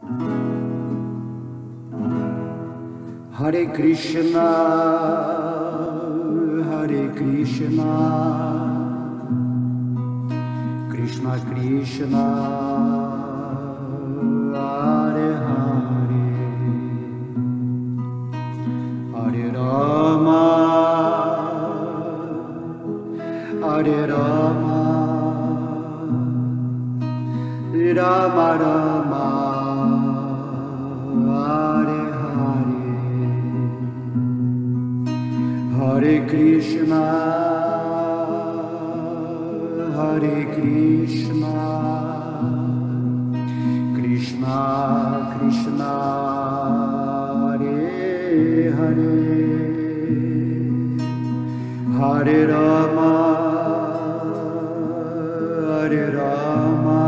Hare Krishna, Hare Krishna, Krishna Krishna, Hare Hare, Hare Rama, Hare Rama, Rama Rama, Hare Hare, Hare Krishna, Hare Krishna, Krishna Krishna, Hare Hare, Hare Rama, Hare Rama,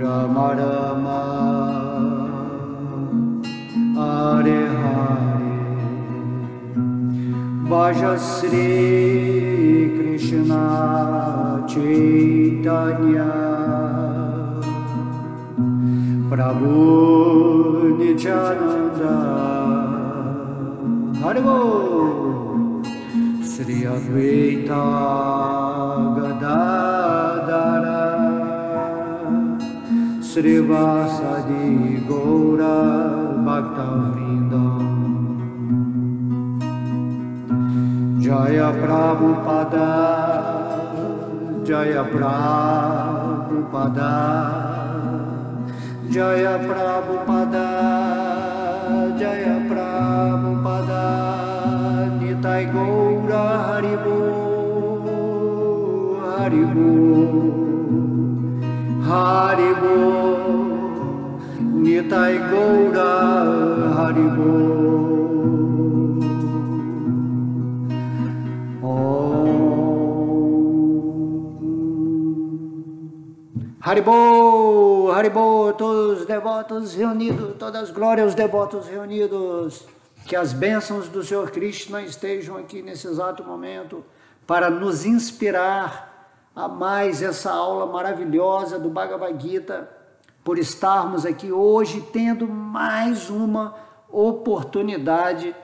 Rama Rama, Hare Hare, Bhaja Shri Krishna Chaitanya Prabhu Nityananda, Hare Bol, Sri Advaita Gadadara Sri Vasadi Gaura Bhakta Vrindam, Jaya Prabhupada, Jaya Prabhupada, Jaya Prabhupada, Jaya Prabhupada, Nitai Gaura Haribo, Haribo, Haribo, Nitai Gaura Haribo. Haribo, Haribo, todos os devotos reunidos, todas as glórias aos devotos reunidos, que as bênçãos do Senhor Krishna estejam aqui nesse exato momento para nos inspirar a mais essa aula maravilhosa do Bhagavad Gita, por estarmos aqui hoje tendo mais uma oportunidade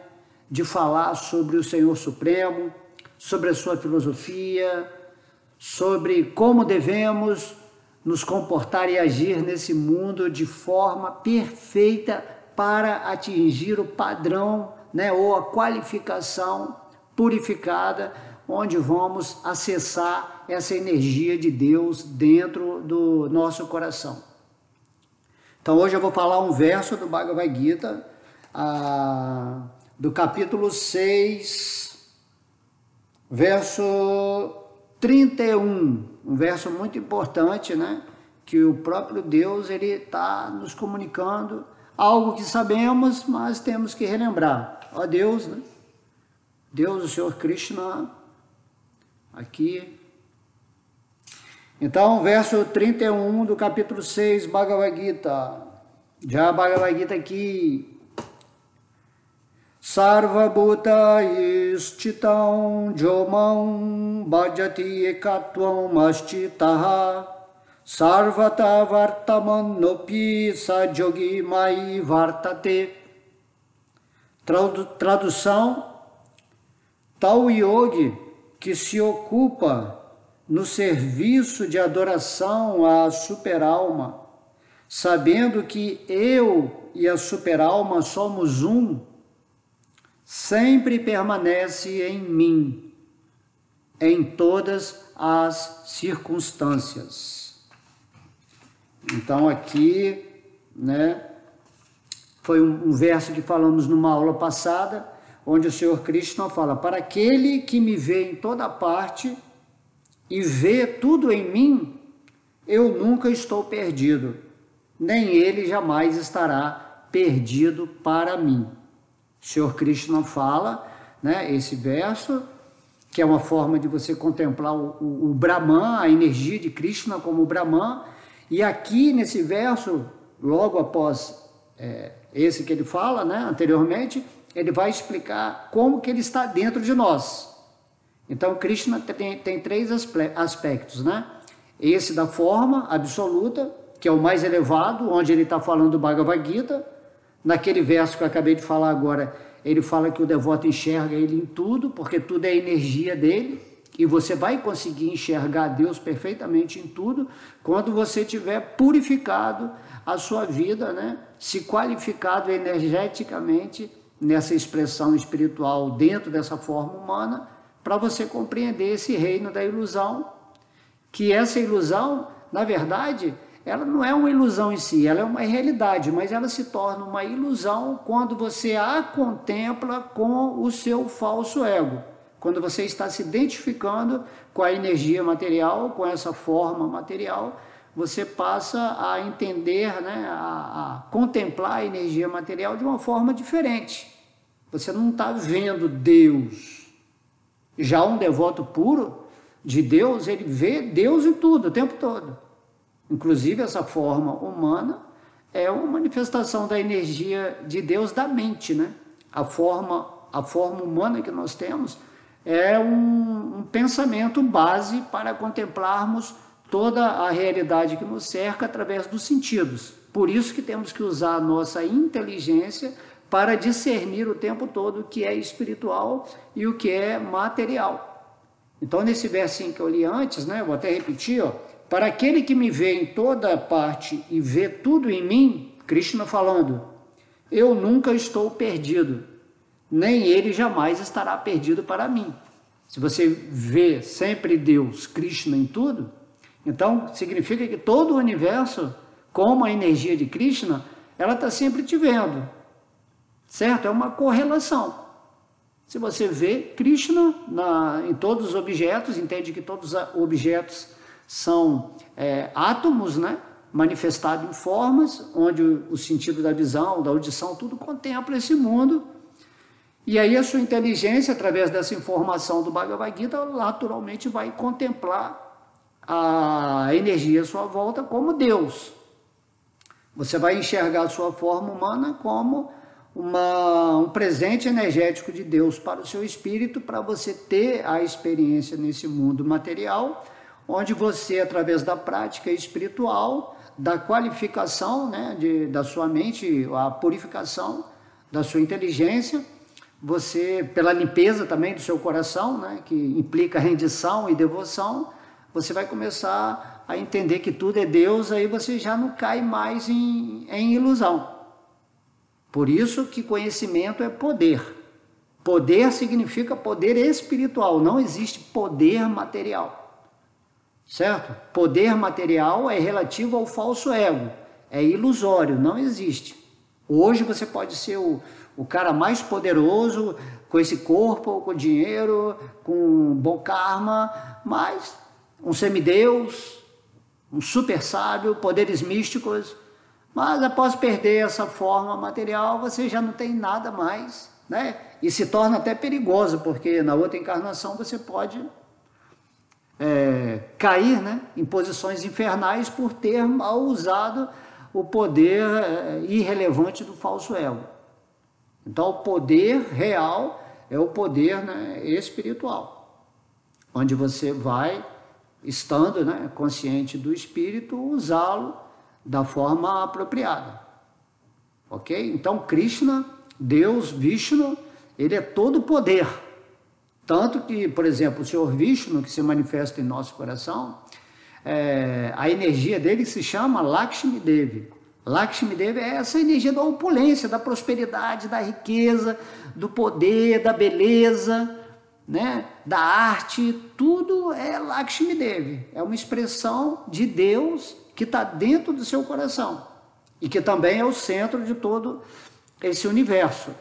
de falar sobre o Senhor Supremo, sobre a sua filosofia, sobre como devemos nos comportar e agir nesse mundo de forma perfeita para atingir o padrão, né, ou a qualificação purificada, onde vamos acessar essa energia de Deus dentro do nosso coração. Então hoje eu vou falar um verso do Bhagavad Gita, do capítulo 6, verso 31, um verso muito importante, né? Que o próprio Deus ele está nos comunicando algo que sabemos, mas temos que relembrar. Ó Deus, né? Deus, o Senhor Krishna, aqui. Então, verso 31 do capítulo 6, Bhagavad Gita. Já Bhagavad Gita aqui. Sarva Bhuta Ishchitam Jomam Bhajati Ekatvam Ashtitaha Sarvata Vartamanopi Sajogi Mai Vartate. Tradução: tal yogi que se ocupa no serviço de adoração à superalma, sabendo que eu e a superalma somos um, sempre permanece em mim, em todas as circunstâncias. Então aqui, né, foi um verso que falamos numa aula passada, onde o Senhor Krishna fala: para aquele que me vê em toda parte e vê tudo em mim, eu nunca estou perdido, nem ele jamais estará perdido para mim. O Senhor Krishna fala, né, esse verso, que é uma forma de você contemplar o Brahman, a energia de Krishna como Brahman, e aqui nesse verso, logo após esse que ele fala, né, anteriormente, ele vai explicar como que ele está dentro de nós. Então, Krishna tem três aspectos, né? Esse da forma absoluta, que é o mais elevado, onde ele está falando do Bhagavad Gita. Naquele verso que eu acabei de falar agora, ele fala que o devoto enxerga ele em tudo, porque tudo é energia dele, e você vai conseguir enxergar Deus perfeitamente em tudo quando você tiver purificado a sua vida, né? Se qualificado energeticamente nessa expressão espiritual dentro dessa forma humana, para você compreender esse reino da ilusão, que essa ilusão, na verdade, ela não é uma ilusão em si, ela é uma realidade, mas ela se torna uma ilusão quando você a contempla com o seu falso ego, quando você está se identificando com a energia material, com essa forma material, você passa a entender, né, a contemplar a energia material de uma forma diferente. Você não está vendo Deus. Já um devoto puro de Deus, ele vê Deus em tudo, o tempo todo. Inclusive, essa forma humana é uma manifestação da energia de Deus da mente, né? A forma humana que nós temos é um pensamento base para contemplarmos toda a realidade que nos cerca através dos sentidos. Por isso que temos que usar a nossa inteligência para discernir o tempo todo o que é espiritual e o que é material. Então, nesse versinho que eu li antes, né, vou até repetir, ó, para aquele que me vê em toda parte e vê tudo em mim, Krishna falando, eu nunca estou perdido, nem ele jamais estará perdido para mim. Se você vê sempre Deus, Krishna em tudo, então significa que todo o universo, como a energia de Krishna, ela está sempre te vendo, certo? É uma correlação. Se você vê Krishna em todos os objetos, entende que todos os objetos são átomos, né? Manifestados em formas, onde o sentido da visão, da audição, tudo contempla esse mundo. E aí a sua inteligência, através dessa informação do Bhagavad Gita, naturalmente vai contemplar a energia à sua volta como Deus. Você vai enxergar a sua forma humana como um presente energético de Deus para o seu espírito, para você ter a experiência nesse mundo material, onde você, através da prática espiritual, da qualificação, né, da sua mente, a purificação da sua inteligência, você, pela limpeza também do seu coração, né, que implica rendição e devoção, você vai começar a entender que tudo é Deus, aí você já não cai mais em ilusão. Por isso que conhecimento é poder. Poder significa poder espiritual, não existe poder material, certo? Poder material é relativo ao falso ego, é ilusório, não existe. Hoje você pode ser o cara mais poderoso, com esse corpo, com dinheiro, com bom karma, mas um semideus, um super sábio, poderes místicos, mas após perder essa forma material, você já não tem nada mais, né? E se torna até perigoso, porque na outra encarnação você pode cair, né, em posições infernais por ter mal usado o poder irrelevante do falso ego. Então, o poder real é o poder, né, espiritual, onde você vai, estando, né, consciente do espírito, usá-lo da forma apropriada. Ok? Então, Krishna, Deus, Vishnu, ele é todo poder. Tanto que, por exemplo, o Senhor Vishnu, que se manifesta em nosso coração, a energia dele se chama Lakshmi Devi. Lakshmi Devi é essa energia da opulência, da prosperidade, da riqueza, do poder, da beleza, né, da arte, tudo é Lakshmi Devi. É uma expressão de Deus que está dentro do seu coração e que também é o centro de todo esse universo.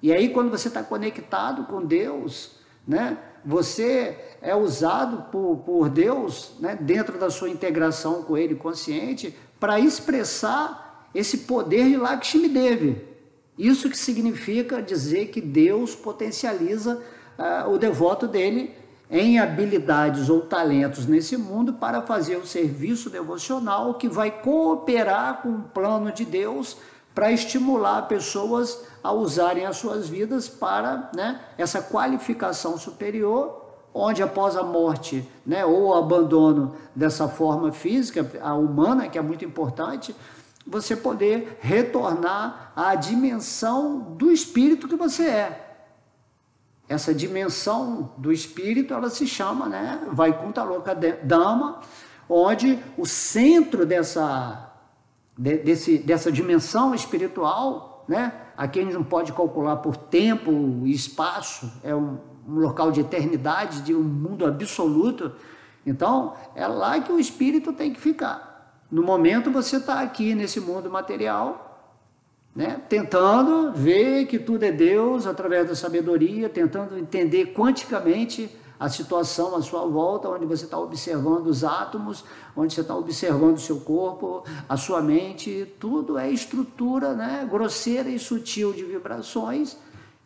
E aí, quando você está conectado com Deus, né, você é usado por Deus, né, dentro da sua integração com Ele consciente, para expressar esse poder de Lakshmi Devi. Isso que significa dizer que Deus potencializa o devoto dele em habilidades ou talentos nesse mundo para fazer o serviço devocional que vai cooperar com o plano de Deus para estimular pessoas a usarem as suas vidas para, né, essa qualificação superior onde após a morte, né, ou o abandono dessa forma física, a humana, que é muito importante, você poder retornar à dimensão do espírito que você é. Essa dimensão do espírito, ela se chama, né, Vaikuntha Loka Dhamma, onde o centro dessa dimensão espiritual, né, aqui a gente não pode calcular por tempo e espaço, é um local de eternidade, de um mundo absoluto. Então, é lá que o espírito tem que ficar. No momento você está aqui nesse mundo material, né, tentando ver que tudo é Deus através da sabedoria, tentando entender quanticamente a situação à sua volta, onde você está observando os átomos, onde você está observando o seu corpo, a sua mente, tudo é estrutura, né, grosseira e sutil de vibrações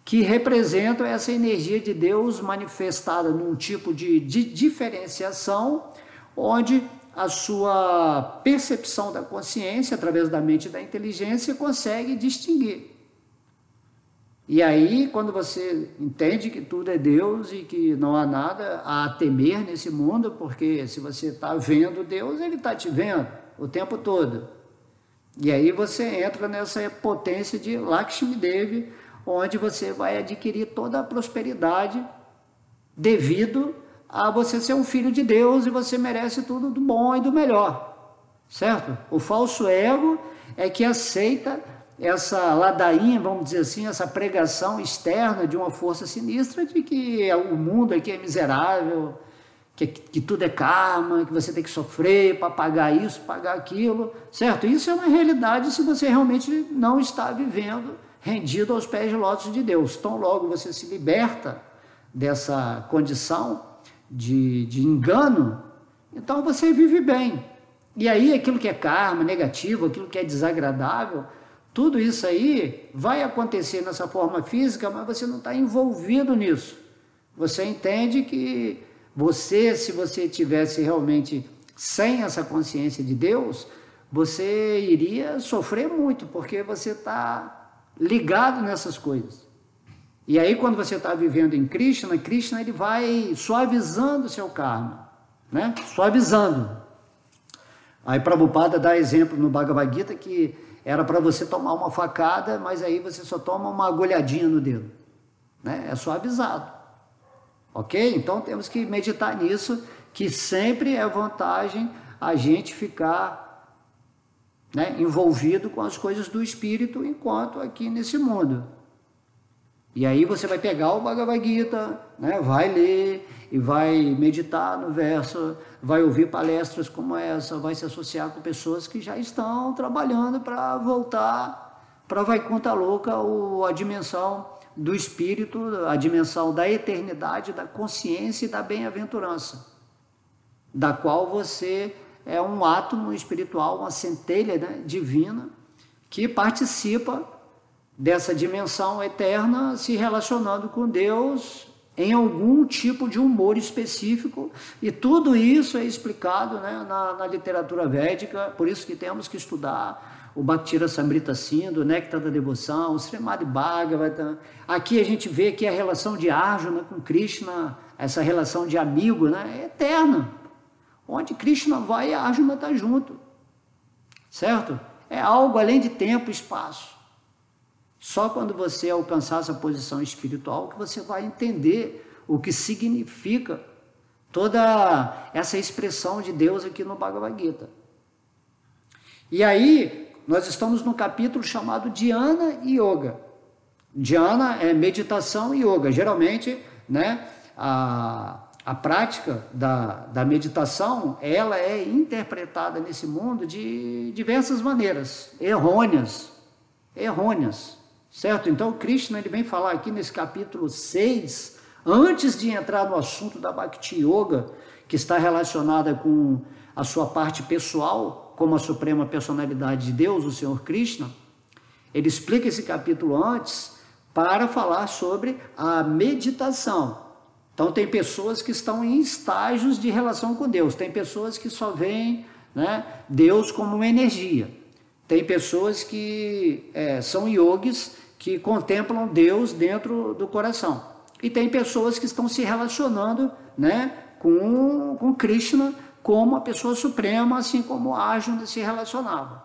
que representam essa energia de Deus manifestada num tipo de diferenciação, onde a sua percepção da consciência, através da mente e da inteligência, consegue distinguir. E aí, quando você entende que tudo é Deus e que não há nada a temer nesse mundo, porque se você está vendo Deus, Ele está te vendo o tempo todo. E aí você entra nessa potência de Lakshmi Devi, onde você vai adquirir toda a prosperidade devido a você ser um filho de Deus e você merece tudo do bom e do melhor, certo? O falso ego é que aceita essa ladainha, vamos dizer assim, essa pregação externa de uma força sinistra de que o mundo aqui é miserável, que tudo é karma, que você tem que sofrer para pagar isso, pagar aquilo, certo? Isso é uma realidade se você realmente não está vivendo rendido aos pés de lótus de Deus. Tão logo você se liberta dessa condição de engano, então você vive bem. E aí aquilo que é karma, negativo, aquilo que é desagradável, tudo isso aí vai acontecer nessa forma física, mas você não está envolvido nisso. Você entende que você, se você tivesse realmente sem essa consciência de Deus, você iria sofrer muito, porque você está ligado nessas coisas. E aí quando você está vivendo em Krishna, Krishna ele vai suavizando o seu karma, né? Suavizando. Aí Prabhupada dá exemplo no Bhagavad Gita que era para você tomar uma facada, mas aí você só toma uma agulhadinha no dedo, né? É suavizado. Ok? Então temos que meditar nisso, que sempre é vantagem a gente ficar, né, envolvido com as coisas do espírito enquanto aqui nesse mundo. E aí você vai pegar o Bhagavad Gita, né, vai ler e vai meditar no verso, vai ouvir palestras como essa, vai se associar com pessoas que já estão trabalhando para voltar para Vaikuntha Loka, a dimensão do espírito, a dimensão da eternidade, da consciência e da bem-aventurança, da qual você é um átomo espiritual, uma centelha, né, divina, que participa dessa dimensão eterna, se relacionando com Deus em algum tipo de humor específico, e tudo isso é explicado, né, na literatura védica. Por isso que temos que estudar o Bhaktira Samrita Sindhu, o Néctar da Devoção, o Srimad Bhagavatam. Aqui a gente vê que a relação de Arjuna com Krishna, essa relação de amigo, né, é eterna. Onde Krishna vai, Arjuna está junto, certo? É algo além de tempo e espaço. Só quando você alcançar essa posição espiritual que você vai entender o que significa toda essa expressão de Deus aqui no Bhagavad Gita. E aí, nós estamos no capítulo chamado Dhyana e Yoga. Dhyana é meditação e yoga. Geralmente, né, a prática da meditação, ela é interpretada nesse mundo de diversas maneiras, errôneas, certo? Então, Krishna ele vem falar aqui nesse capítulo 6, antes de entrar no assunto da Bhakti Yoga, que está relacionada com a sua parte pessoal, como a suprema personalidade de Deus, o Senhor Krishna. Ele explica esse capítulo antes para falar sobre a meditação. Então, tem pessoas que estão em estágios de relação com Deus, tem pessoas que só veem, né, Deus como uma energia, tem pessoas que são yogis, que contemplam Deus dentro do coração, e tem pessoas que estão se relacionando né, com Krishna como a pessoa suprema, assim como Arjuna se relacionava.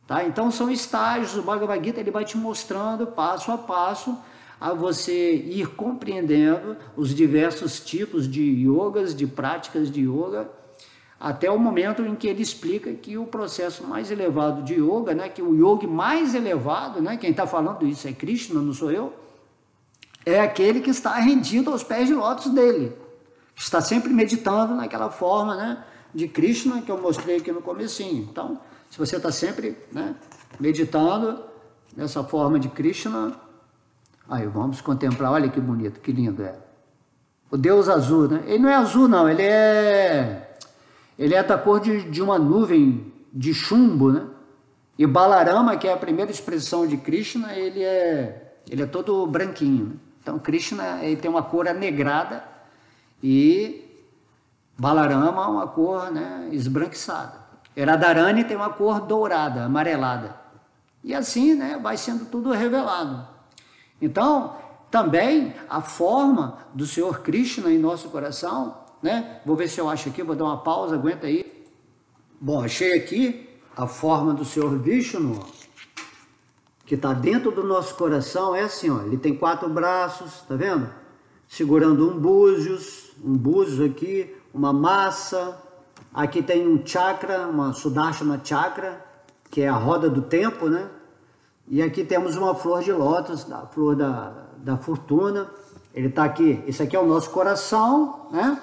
Tá? Então são estágios, o Bhagavad Gita ele vai te mostrando passo a passo a você ir compreendendo os diversos tipos de yogas, de práticas de yoga, até o momento em que ele explica que o processo mais elevado de yoga, né, que o yogi mais elevado, né, quem está falando isso é Krishna, não sou eu, é aquele que está rendido aos pés de lótus dele, que está sempre meditando naquela forma, né, de Krishna que eu mostrei aqui no comecinho. Então, se você está sempre, né, meditando nessa forma de Krishna, aí vamos contemplar, olha que bonito, que lindo é. O Deus azul, né? Ele não é azul não, ele é da cor de uma nuvem de chumbo, né? E Balarama, que é a primeira expressão de Krishna, ele é todo branquinho, né? Então Krishna ele tem uma cor anegrada e Balarama uma cor, né, esbranquiçada. Radharani tem uma cor dourada, amarelada. E assim, né, vai sendo tudo revelado. Então, também a forma do Senhor Krishna em nosso coração, né? Vou ver se eu acho aqui, vou dar uma pausa, aguenta aí. Bom, achei aqui a forma do Senhor Vishnu, que está dentro do nosso coração, é assim, ó, ele tem 4 braços, tá vendo? Segurando um búzios aqui, uma massa. Aqui tem um chakra, uma Sudarshana chakra, que é a roda do tempo, né? E aqui temos uma flor de lótus, a flor da fortuna. Ele está aqui, esse aqui é o nosso coração, né?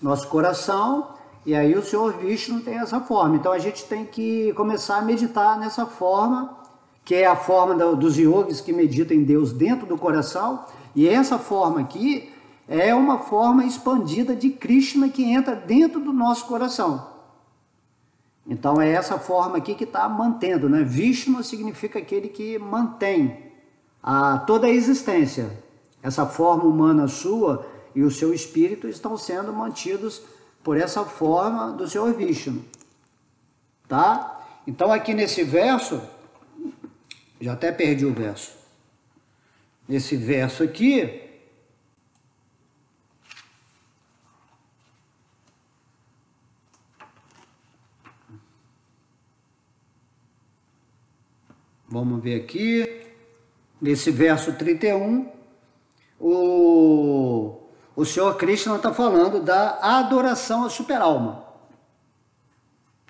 Nosso coração, e aí o Senhor Vishnu tem essa forma. Então a gente tem que começar a meditar nessa forma, que é a forma dos yogis que meditam em Deus dentro do coração. E essa forma aqui é uma forma expandida de Krishna que entra dentro do nosso coração. Então é essa forma aqui que está mantendo, né? Vishnu significa aquele que mantém toda a existência. Essa forma humana sua e o seu espírito estão sendo mantidos por essa forma do Senhor Vishnu. Tá? Então aqui nesse verso, já até perdi o verso. Nesse verso aqui, vamos ver aqui, nesse verso 31, o Senhor Krishna está falando da adoração à superalma,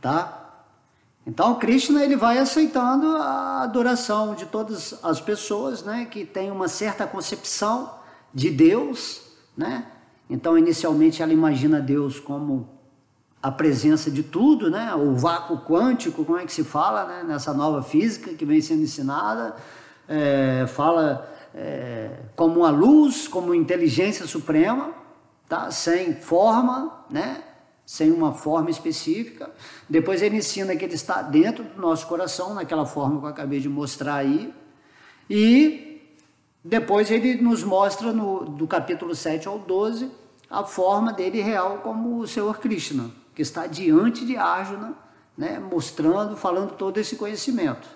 tá? Então Krishna ele vai aceitando a adoração de todas as pessoas, né, que tem uma certa concepção de Deus, né? Então inicialmente ela imagina Deus como a presença de tudo, né? O vácuo quântico, como é que se fala, né? Nessa nova física que vem sendo ensinada, fala como a luz, como inteligência suprema, tá? Sem forma, né? Sem uma forma específica. Depois ele ensina que ele está dentro do nosso coração, naquela forma que eu acabei de mostrar aí, e depois ele nos mostra do capítulo 7 ao 12 a forma dele real como o Senhor Krishna, que está diante de Arjuna, né, mostrando, falando todo esse conhecimento.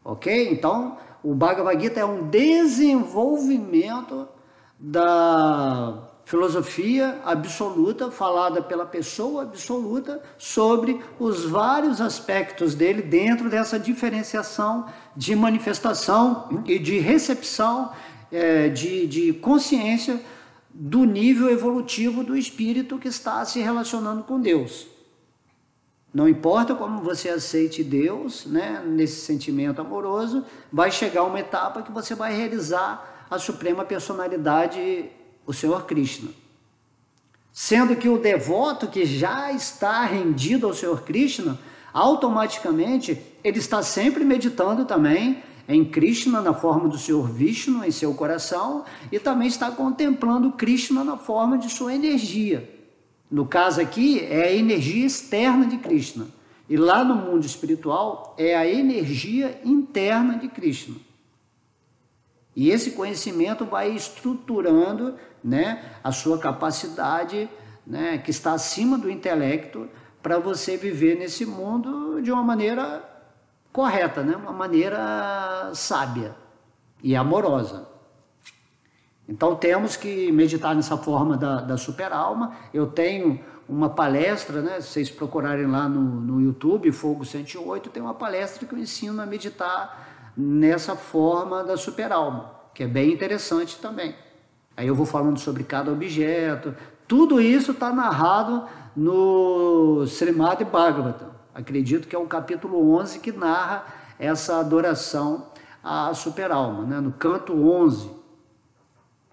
Ok? Então, o Bhagavad Gita é um desenvolvimento da filosofia absoluta, falada pela pessoa absoluta, sobre os vários aspectos dele dentro dessa diferenciação de manifestação e de recepção de consciência do nível evolutivo do espírito que está se relacionando com Deus. Não importa como você aceite Deus, né, nesse sentimento amoroso, vai chegar uma etapa que você vai realizar a suprema personalidade, o Senhor Krishna. Sendo que o devoto que já está rendido ao Senhor Krishna, automaticamente ele está sempre meditando também em Krishna na forma do Senhor Vishnu em seu coração e também está contemplando Krishna na forma de sua energia. No caso aqui é a energia externa de Krishna e lá no mundo espiritual é a energia interna de Krishna. E esse conhecimento vai estruturando, né, a sua capacidade, né, que está acima do intelecto para você viver nesse mundo de uma maneira correta, né, uma maneira sábia e amorosa. Então temos que meditar nessa forma da super-alma. Eu tenho uma palestra, né? Se vocês procurarem lá no YouTube, Fogo 108, tem uma palestra que eu ensino a meditar nessa forma da super-alma, que é bem interessante também. Aí eu vou falando sobre cada objeto. Tudo isso está narrado no Srimad Bhagavatam. Acredito que é o capítulo 11 que narra essa adoração à super-alma, né? No canto 11.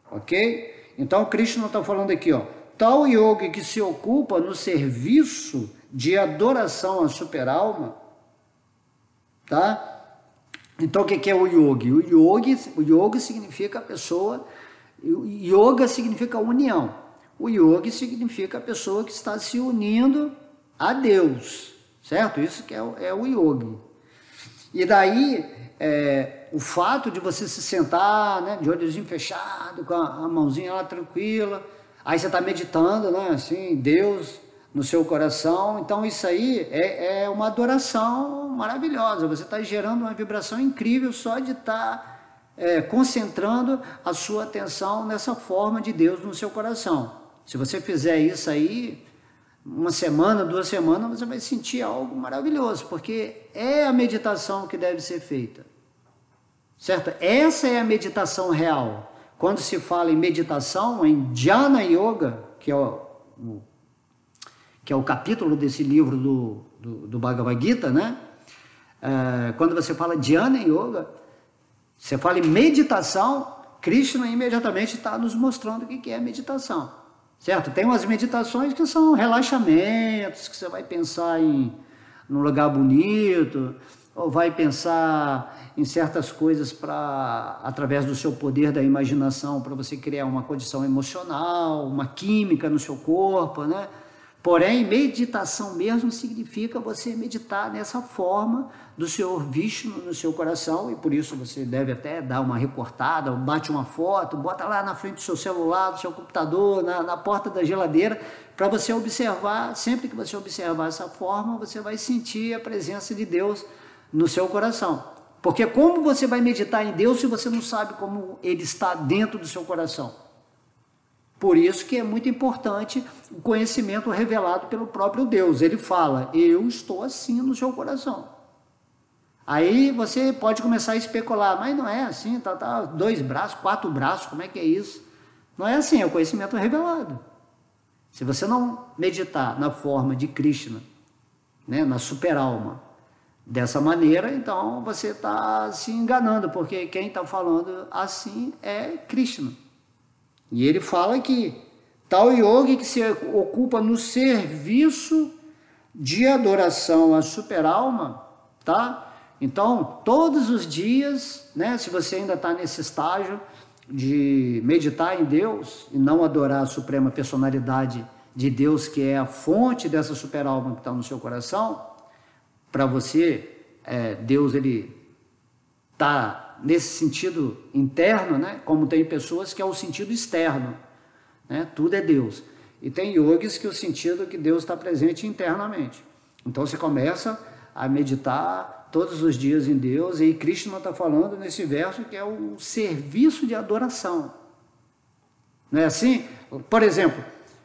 Ok? Então Krishna está falando aqui, ó, tal yogi que se ocupa no serviço de adoração à super-alma, tá? Então o que é o yogi? O yogi significa a pessoa, yoga significa união. O yogi significa a pessoa que está se unindo a Deus, certo? Isso que é o yogi. E daí, o fato de você se sentar, né, de olhozinho fechado, com a mãozinha lá tranquila, aí você está meditando, né, assim, Deus no seu coração, então isso aí é uma adoração maravilhosa, você está gerando uma vibração incrível só de estar concentrando a sua atenção nessa forma de Deus no seu coração. Se você fizer isso aí, uma semana, 2 semanas, você vai sentir algo maravilhoso, porque é a meditação que deve ser feita, certo? Essa é a meditação real. Quando se fala em meditação, em Jnana Yoga, que é o capítulo desse livro do Bhagavad Gita, né? Quando você fala Jnana Yoga, você fala em meditação, Krishna imediatamente está nos mostrando o que é meditação. Certo? Tem umas meditações que são relaxamentos, que você vai pensar num lugar bonito, ou vai pensar em certas coisas através do seu poder da imaginação, para você criar uma condição emocional, uma química no seu corpo, né? Porém, meditação mesmo significa você meditar nessa forma do Senhor Vishnu no seu coração, e por isso você deve até dar uma recortada, bate uma foto, bota lá na frente do seu celular, do seu computador, na porta da geladeira, para você observar. Sempre que você observar essa forma, você vai sentir a presença de Deus no seu coração. Porque como você vai meditar em Deus se você não sabe como Ele está dentro do seu coração? Por isso que é muito importante o conhecimento revelado pelo próprio Deus. Ele fala, eu estou assim no seu coração. Aí você pode começar a especular, mas não é assim, tá 2 braços, 4 braços, como é que é isso? Não é assim, é o conhecimento revelado. Se você não meditar na forma de Krishna, né, na super-alma, dessa maneira, então você está se enganando, porque quem está falando assim é Krishna. E ele fala que tal yogi que se ocupa no serviço de adoração à super-alma, tá? Então, todos os dias, né, se você ainda está nesse estágio de meditar em Deus e não adorar a suprema personalidade de Deus, que é a fonte dessa super-alma que está no seu coração, para você, Deus, ele está nesse sentido interno, né? Como tem pessoas que é o sentido externo, né? Tudo é Deus. E tem yogis que é o sentido que Deus está presente internamente. Então você começa a meditar todos os dias em Deus, e Krishna está falando nesse verso que é o serviço de adoração. Não é assim? Por exemplo,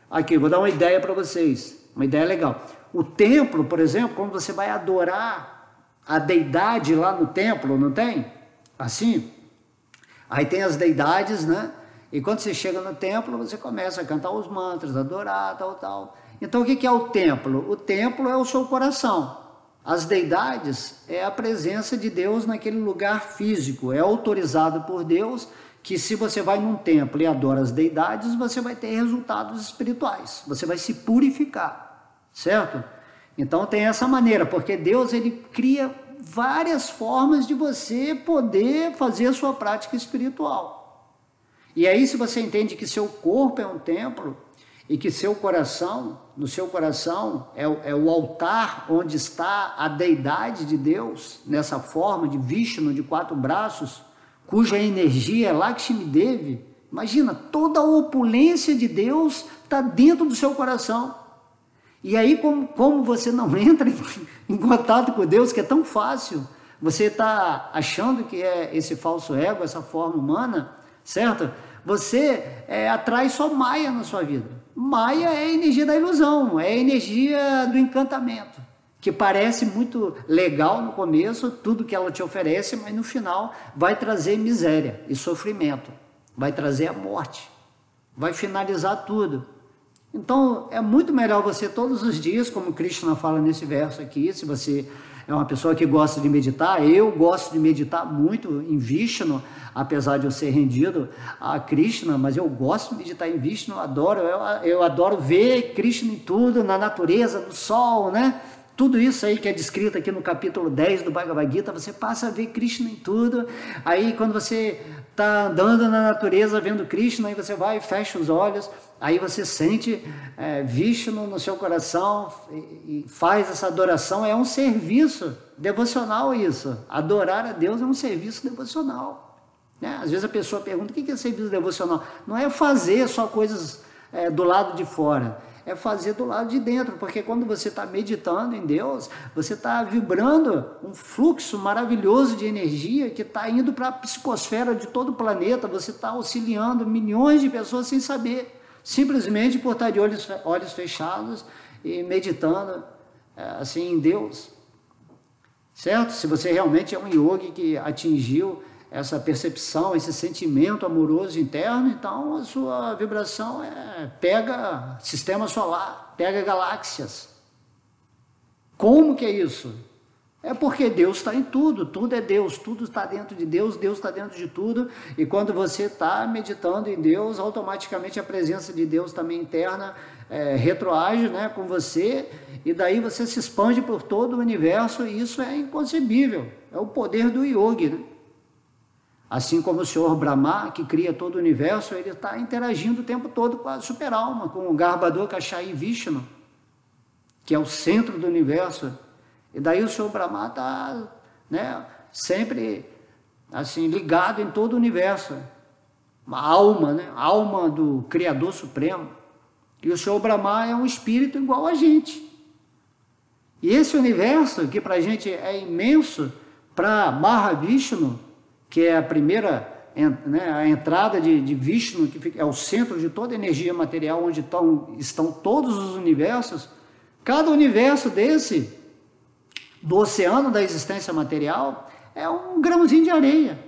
aqui, vou dar uma ideia para vocês, uma ideia legal. O templo, por exemplo, quando você vai adorar a deidade lá no templo, não tem? Assim, aí tem as deidades, né? E quando você chega no templo, você começa a cantar os mantras, adorar, tal. Então, o que é o templo? O templo é o seu coração. As deidades é a presença de Deus naquele lugar físico. É autorizado por Deus que se você vai num templo e adora as deidades, você vai ter resultados espirituais. Você vai se purificar, certo? Então, tem essa maneira, porque Deus, ele cria várias formas de você poder fazer a sua prática espiritual. E aí, se você entende que seu corpo é um templo e que seu coração, no seu coração é o altar onde está a deidade de Deus, nessa forma de Vishnu de 4 braços, cuja energia é Lakshmi Devi, imagina, toda a opulência de Deus está dentro do seu coração. E aí, como você não entra em contato com Deus, que é tão fácil, você está achando que é esse falso ego, essa forma humana, certo? você atrai só Maia na sua vida. Maia é a energia da ilusão, é a energia do encantamento, que parece muito legal no começo, tudo que ela te oferece, mas no final vai trazer miséria e sofrimento, vai trazer a morte, vai finalizar tudo. Então, é muito melhor você todos os dias, como Krishna fala nesse verso aqui, se você é uma pessoa que gosta de meditar, eu gosto de meditar muito em Vishnu, apesar de eu ser rendido a Krishna, mas eu gosto de meditar em Vishnu, eu adoro ver Krishna em tudo, na natureza, no sol, né? Tudo isso aí que é descrito aqui no capítulo 10 do Bhagavad Gita, você passa a ver Krishna em tudo. Aí quando você está andando na natureza vendo Krishna, aí você vai e fecha os olhos, aí você sente Vishnu no seu coração e faz essa adoração. É um serviço devocional isso. Adorar a Deus é um serviço devocional. Né? Às vezes a pessoa pergunta, o que é serviço devocional? Não é fazer só coisas do lado de fora, é fazer do lado de dentro, porque quando você está meditando em Deus, você está vibrando um fluxo maravilhoso de energia que está indo para a psicosfera de todo o planeta, você está auxiliando milhões de pessoas sem saber, simplesmente por estar de olhos fechados e meditando assim em Deus, certo? Se você realmente é um yogi que atingiu essa percepção, esse sentimento amoroso interno, então a sua vibração pega sistema solar, pega galáxias. Como que é isso? É porque Deus está em tudo, tudo é Deus, tudo está dentro de Deus, Deus está dentro de tudo, e quando você está meditando em Deus, automaticamente a presença de Deus também interna retroage, né, com você, e daí você se expande por todo o universo, e isso é inconcebível, é o poder do yogi, né? Assim como o Senhor Brahma, que cria todo o universo, ele está interagindo o tempo todo com a superalma, com o Garbhodakashayi e Vishnu, que é o centro do universo. E daí o Senhor Brahma está, né, sempre assim, ligado em todo o universo. Uma alma, né, a alma do Criador Supremo. E o Senhor Brahma é um espírito igual a gente. E esse universo, que para a gente é imenso, para Mahavishnu, que é a primeira, né, a entrada de Vishnu, que é o centro de toda a energia material, onde estão todos os universos, cada universo desse, do oceano da existência material, é um grãozinho de areia.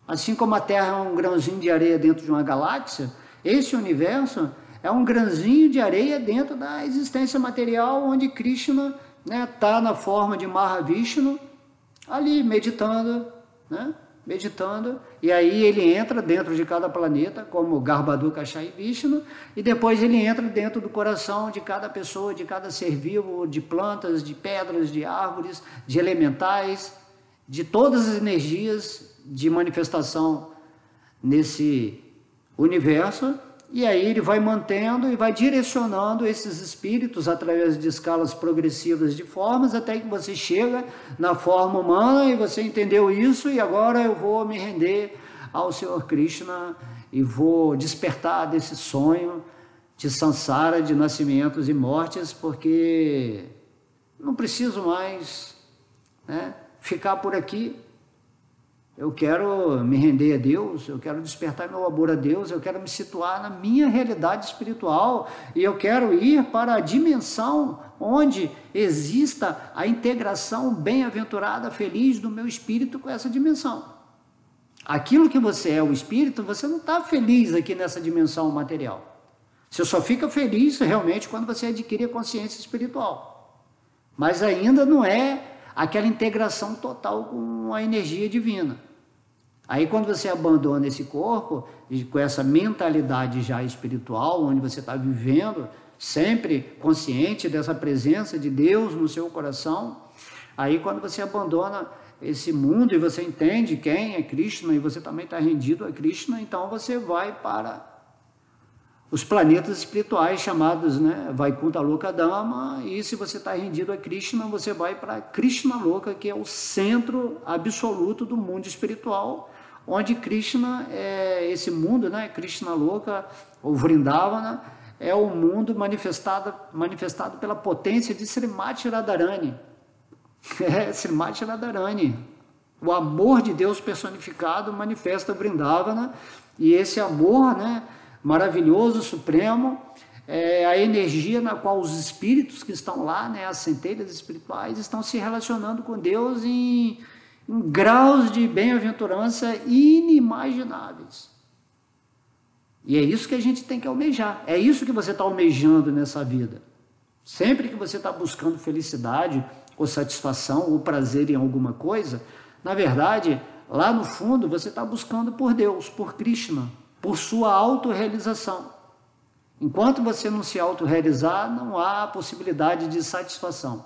Assim como a Terra é um grãozinho de areia dentro de uma galáxia, esse universo é um grãozinho de areia dentro da existência material, onde Krishna está, né, na forma de Mahavishnu, ali meditando, né? Meditando, e aí ele entra dentro de cada planeta, como Garbhodakashayi Vishnu, e depois ele entra dentro do coração de cada pessoa, de cada ser vivo, de plantas, de pedras, de árvores, de elementais, de todas as energias de manifestação nesse universo. E aí ele vai mantendo e vai direcionando esses espíritos através de escalas progressivas de formas, até que você chega na forma humana e você entendeu isso, e agora eu vou me render ao Senhor Krishna e vou despertar desse sonho de samsara, de nascimentos e mortes, porque não preciso mais, né, ficar por aqui. Eu quero me render a Deus, eu quero despertar meu amor a Deus, eu quero me situar na minha realidade espiritual, e eu quero ir para a dimensão onde exista a integração bem-aventurada, feliz do meu espírito com essa dimensão. Aquilo que você é, o espírito, você não está feliz aqui nessa dimensão material. Você só fica feliz realmente quando você adquire a consciência espiritual. Mas ainda não é aquela integração total com a energia divina. Aí quando você abandona esse corpo, com essa mentalidade já espiritual, onde você está vivendo, sempre consciente dessa presença de Deus no seu coração, aí quando você abandona esse mundo e você entende quem é Krishna, e você também está rendido a Krishna, então você vai para os planetas espirituais chamados, né, Vaikuntha Loka Dhamma, e se você está rendido a Krishna, você vai para Krishna Loka, que é o centro absoluto do mundo espiritual, onde Krishna é esse mundo, né, Krishna Loka, ou Vrindavana, é o mundo manifestado pela potência de Srimati Radharani. Srimati Radharani. O amor de Deus personificado manifesta Vrindavana, E esse amor, né, maravilhoso, supremo, é a energia na qual os espíritos que estão lá, né, as centelhas espirituais, estão se relacionando com Deus em graus de bem-aventurança inimagináveis. E é isso que a gente tem que almejar. É isso que você está almejando nessa vida. Sempre que você está buscando felicidade, ou satisfação, ou prazer em alguma coisa, na verdade, lá no fundo, você está buscando por Deus, por Krishna, por sua autorrealização. Enquanto você não se autorrealizar, não há possibilidade de satisfação.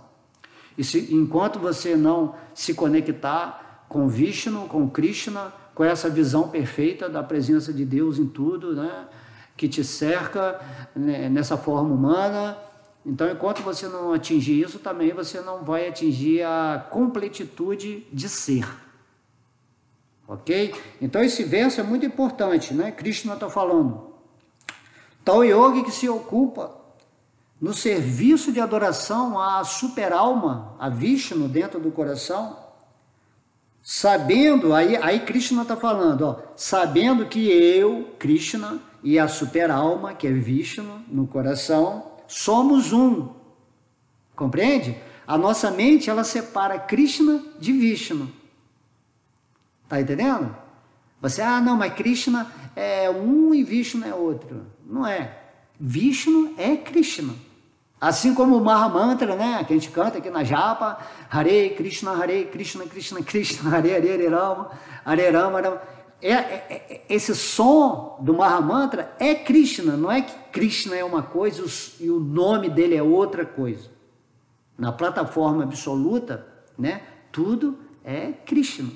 Enquanto você não se conectar com Vishnu, com Krishna, com essa visão perfeita da presença de Deus em tudo, né, que te cerca, né, nessa forma humana, então enquanto você não atingir isso, também você não vai atingir a completitude de ser. Ok? Então esse verso é muito importante, né? Krishna está falando. Tal yogi que se ocupa no serviço de adoração à superalma, a Vishnu dentro do coração, sabendo, aí Krishna está falando, ó, sabendo que eu, Krishna, e a superalma, que é Vishnu, no coração, somos um. Compreende? A nossa mente, ela separa Krishna de Vishnu. Tá entendendo? Você, não, mas Krishna é um e Vishnu é outro. Não é. Vishnu é Krishna. Assim como o Mahamantra, né, que a gente canta aqui na japa, Hare Krishna, Krishna Krishna, Hare Rama, Rama. Esse som do Mahamantra é Krishna, não é que Krishna é uma coisa e o nome dele é outra coisa. Na plataforma absoluta, né, tudo é Krishna.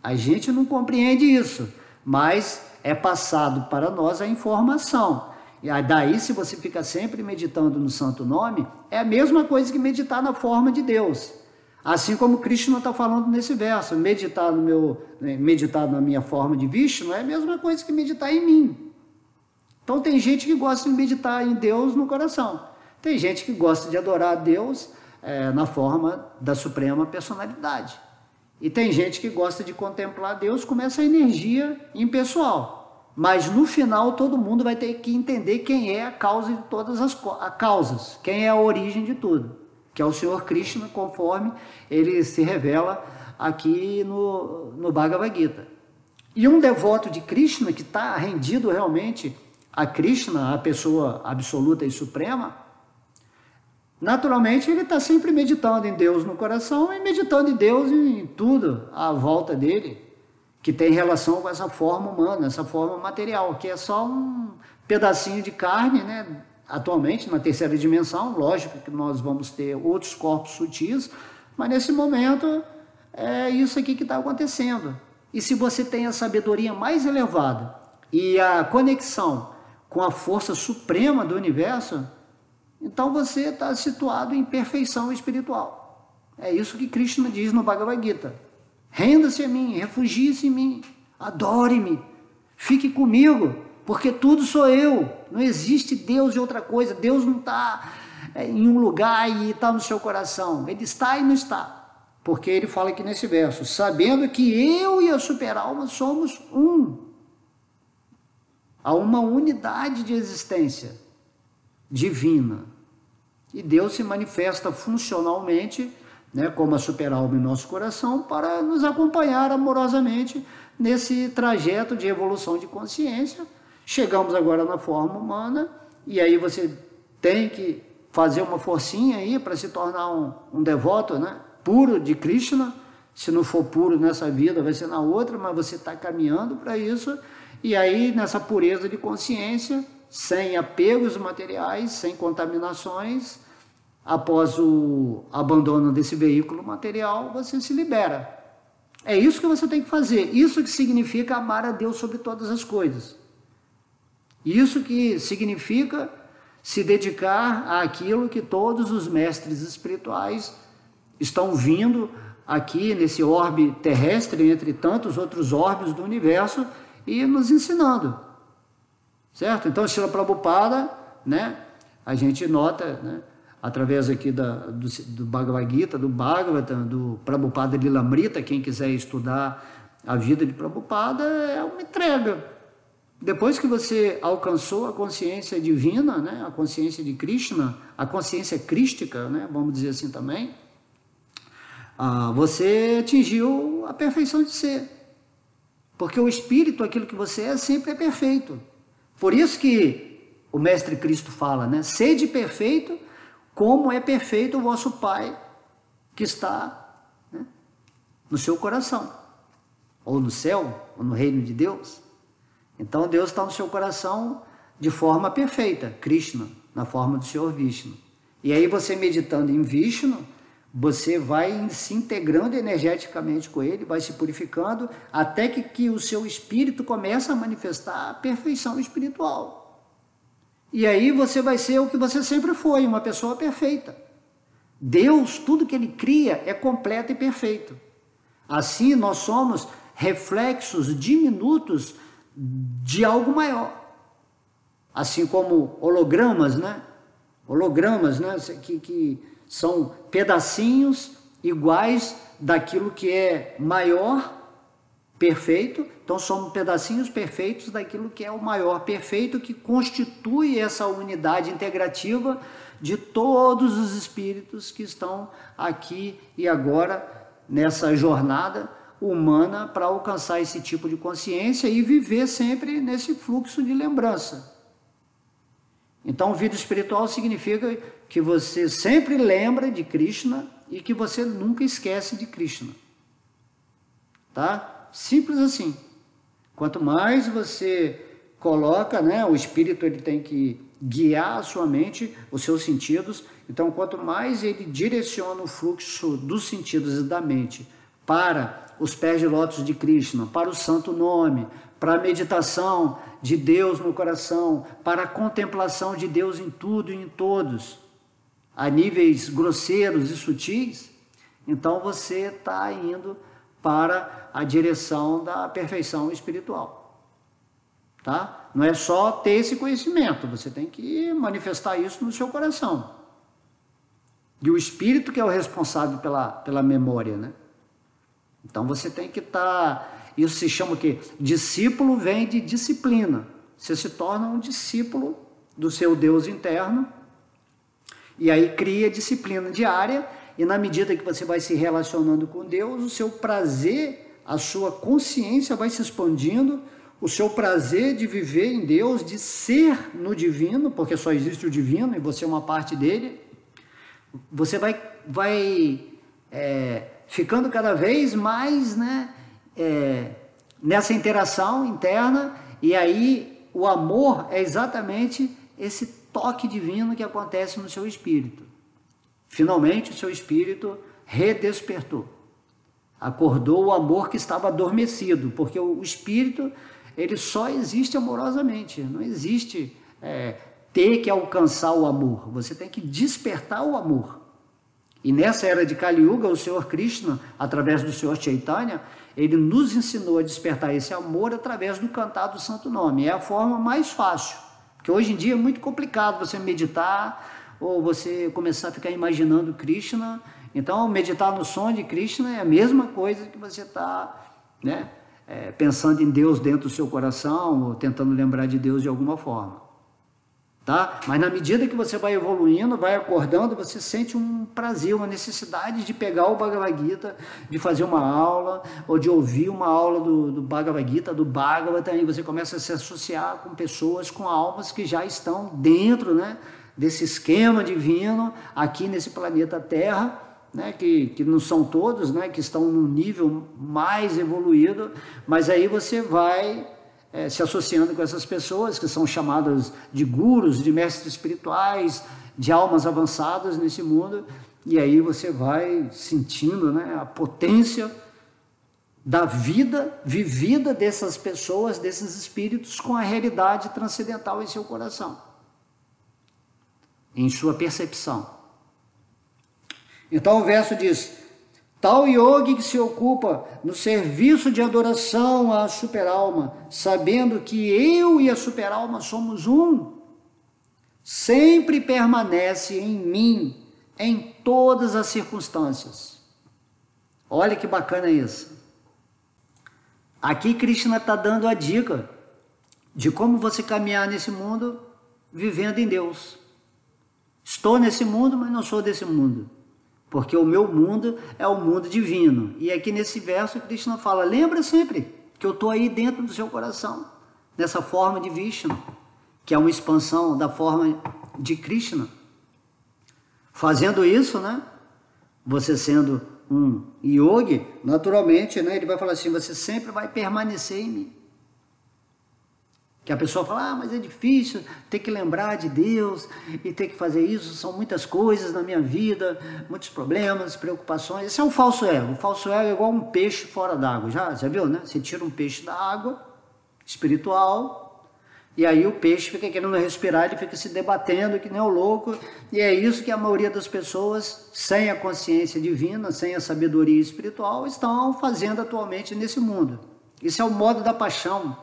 A gente não compreende isso, mas é passado para nós a informação. E daí, se você fica sempre meditando no santo nome, é a mesma coisa que meditar na forma de Deus. Assim como Krishna está falando nesse verso, meditar na minha forma de Vishnu é a mesma coisa que meditar em mim. Então tem gente que gosta de meditar em Deus no coração. Tem gente que gosta de adorar a Deus na forma da suprema personalidade. E tem gente que gosta de contemplar Deus com essa energia impessoal. Mas no final todo mundo vai ter que entender quem é a causa de todas as causas, quem é a origem de tudo, que é o Senhor Krishna, conforme ele se revela aqui no Bhagavad Gita. E um devoto de Krishna, que está rendido realmente a Krishna, a pessoa absoluta e suprema, naturalmente ele está sempre meditando em Deus no coração e meditando em Deus em tudo à volta dele, que tem relação com essa forma humana, essa forma material, que é só um pedacinho de carne, né? Atualmente, na terceira dimensão, lógico que nós vamos ter outros corpos sutis, mas nesse momento é isso aqui que está acontecendo. E se você tem a sabedoria mais elevada e a conexão com a força suprema do universo, então você está situado em perfeição espiritual. É isso que Krishna diz no Bhagavad Gita. Renda-se a mim, refugie-se em mim, adore-me, fique comigo, porque tudo sou eu, não existe Deus e outra coisa, Deus não está em um lugar e está no seu coração, ele está e não está, porque ele fala aqui nesse verso, sabendo que eu e a superalma somos um, há uma unidade de existência divina, e Deus se manifesta funcionalmente, né, como a superalma em nosso coração, para nos acompanhar amorosamente nesse trajeto de evolução de consciência. Chegamos agora na forma humana, e aí você tem que fazer uma forcinha aí para se tornar um devoto, né, puro de Krishna. Se não for puro nessa vida, vai ser na outra, mas você está caminhando para isso, e aí nessa pureza de consciência, sem apegos materiais, sem contaminações, após o abandono desse veículo material, você se libera. É isso que você tem que fazer. Isso que significa amar a Deus sobre todas as coisas. Isso que significa se dedicar àquilo que todos os mestres espirituais estão vindo aqui nesse orbe terrestre, entre tantos outros orbes do universo, e nos ensinando. Certo? Então, Srila Prabhupada, né, a gente nota, né, através aqui do Bhagavad Gita, do Bhagavatam, do Prabhupada Lilamrita, quem quiser estudar a vida de Prabhupada, é uma entrega. Depois que você alcançou a consciência divina, né, a consciência de Krishna, a consciência crística, né, vamos dizer assim também, você atingiu a perfeição de ser. Porque o espírito, aquilo que você é, sempre é perfeito. Por isso que o Mestre Cristo fala, né, sede perfeito como é perfeito o vosso Pai que está, né, no seu coração, ou no céu, ou no reino de Deus. Então Deus está no seu coração de forma perfeita, Krishna, na forma do Senhor Vishnu. E aí você meditando em Vishnu, você vai se integrando energeticamente com ele, vai se purificando, até que o seu espírito começa a manifestar a perfeição espiritual. E aí você vai ser o que você sempre foi, uma pessoa perfeita. Deus, tudo que ele cria é completo e perfeito. Assim nós somos reflexos diminutos de algo maior. Assim como hologramas, né? Hologramas, né? Que são pedacinhos iguais daquilo que é maior, perfeito. Então somos pedacinhos perfeitos daquilo que é o maior perfeito, que constitui essa unidade integrativa de todos os espíritos que estão aqui e agora nessa jornada humana para alcançar esse tipo de consciência e viver sempre nesse fluxo de lembrança. Então, vida espiritual significa que você sempre lembra de Krishna e que você nunca esquece de Krishna. Tá? Simples assim. Quanto mais você coloca, né, o espírito ele tem que guiar a sua mente, os seus sentidos. Então, quanto mais ele direciona o fluxo dos sentidos e da mente para os pés de lótus de Krishna, para o santo nome, para a meditação de Deus no coração, para a contemplação de Deus em tudo e em todos, a níveis grosseiros e sutis, então você está indo para a direção da perfeição espiritual. Tá? Não é só ter esse conhecimento, você tem que manifestar isso no seu coração. E o espírito que é o responsável pela memória, né? Então você tem que estar, isso se chama o quê? Discípulo vem de disciplina. Você se torna um discípulo do seu Deus interno, e aí cria disciplina diária, e na medida que você vai se relacionando com Deus, o seu prazer, a sua consciência vai se expandindo, o seu prazer de viver em Deus, de ser no divino, porque só existe o divino e você é uma parte dele, você vai ficando cada vez mais, né, nessa interação interna, e aí o amor é exatamente esse toque divino que acontece no seu espírito. Finalmente o seu espírito redespertou, acordou o amor que estava adormecido, porque o espírito ele só existe amorosamente, não existe ter que alcançar o amor, você tem que despertar o amor. E nessa era de Kali Yuga, o Senhor Krishna, através do Senhor Chaitanya, ele nos ensinou a despertar esse amor através do cantar do Santo Nome. É a forma mais fácil, porque hoje em dia é muito complicado você meditar ou você começar a ficar imaginando Krishna. Então, meditar no som de Krishna é a mesma coisa que você está, né, pensando em Deus dentro do seu coração ou tentando lembrar de Deus de alguma forma. Tá? Mas na medida que você vai evoluindo, vai acordando, você sente um prazer, uma necessidade de pegar o Bhagavad Gita, de fazer uma aula, ou de ouvir uma aula do Bhagavad Gita, do Bhagavata, e você começa a se associar com pessoas, com almas que já estão dentro, né, desse esquema divino, aqui nesse planeta Terra, né, que não são todos, né, que estão num nível mais evoluído, mas aí você vai se associando com essas pessoas que são chamadas de gurus, de mestres espirituais, de almas avançadas nesse mundo, e aí você vai sentindo, né, a potência da vida vivida dessas pessoas, desses espíritos, com a realidade transcendental em seu coração, em sua percepção. Então o verso diz: tal yogi que se ocupa no serviço de adoração à superalma, sabendo que eu e a superalma somos um, sempre permanece em mim, em todas as circunstâncias. Olha que bacana isso. Aqui Krishna está dando a dica de como você caminhar nesse mundo vivendo em Deus. Estou nesse mundo, mas não sou desse mundo, porque o meu mundo é o mundo divino. E aqui nesse verso Krishna fala, lembra sempre que eu estou aí dentro do seu coração, nessa forma de Vishnu, que é uma expansão da forma de Krishna. Fazendo isso, né, você sendo um yogi, naturalmente, né, ele vai falar assim, você sempre vai permanecer em mim. Que a pessoa fala, mas é difícil ter que lembrar de Deus e ter que fazer isso, são muitas coisas na minha vida, muitos problemas, preocupações. Esse é um falso ego. O falso ego é igual um peixe fora d'água, já viu, né? Você tira um peixe da água espiritual e aí o peixe fica querendo respirar, ele fica se debatendo que nem o louco, e é isso que a maioria das pessoas, sem a consciência divina, sem a sabedoria espiritual, estão fazendo atualmente nesse mundo. Isso é o modo da paixão.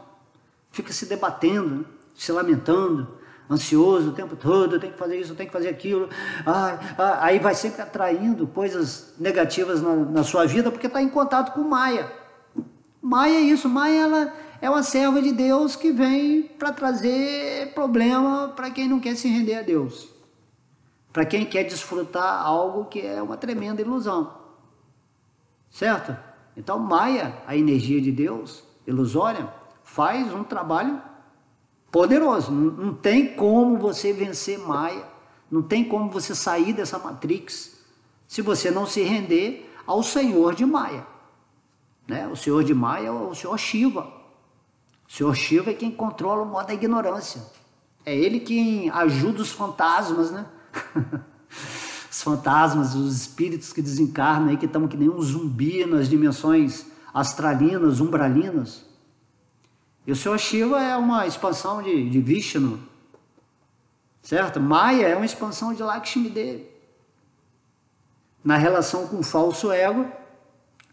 Fica se debatendo, se lamentando, ansioso o tempo todo, tem que fazer isso, tem que fazer aquilo. Aí vai sempre atraindo coisas negativas na sua vida, porque está em contato com Maya. Maya é isso, Maya ela é uma serva de Deus que vem para trazer problema para quem não quer se render a Deus. Para quem quer desfrutar algo que é uma tremenda ilusão. Certo? Então Maya, a energia de Deus, ilusória, faz um trabalho poderoso. Não tem como você vencer Maya, não tem como você sair dessa Matrix se você não se render ao Senhor de Maya. Né? O Senhor de Maya é o Senhor Shiva. O Senhor Shiva é quem controla o modo da ignorância. É ele quem ajuda os fantasmas, né? Os fantasmas, os espíritos que desencarnam aí, que estão que nem um zumbi nas dimensões astralinas, umbralinas. E o Senhor Shiva é uma expansão de Vishnu, certo? Maya é uma expansão de Lakshmi Devi. Na relação com o falso ego,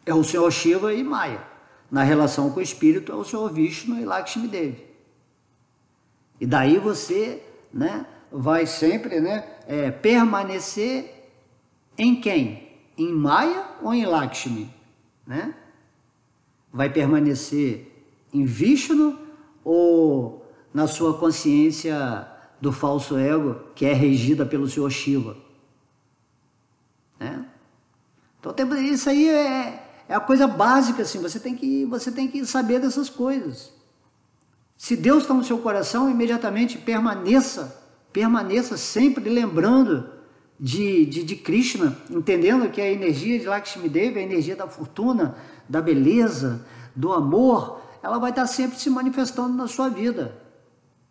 é o Senhor Shiva e Maya. Na relação com o espírito, é o Senhor Vishnu e Lakshmi Devi. E daí você, né, vai sempre, né, permanecer em quem? Em Maya ou em Lakshmi? Né? Vai permanecer em Vishnu ou na sua consciência do falso ego, que é regida pelo Senhor Shiva? Né? Então isso aí é a coisa básica, assim, você tem que saber dessas coisas. Se Deus está no seu coração, imediatamente permaneça sempre lembrando de Krishna, entendendo que a energia de Lakshmi Devi, a energia da fortuna, da beleza, do amor, ela vai estar sempre se manifestando na sua vida.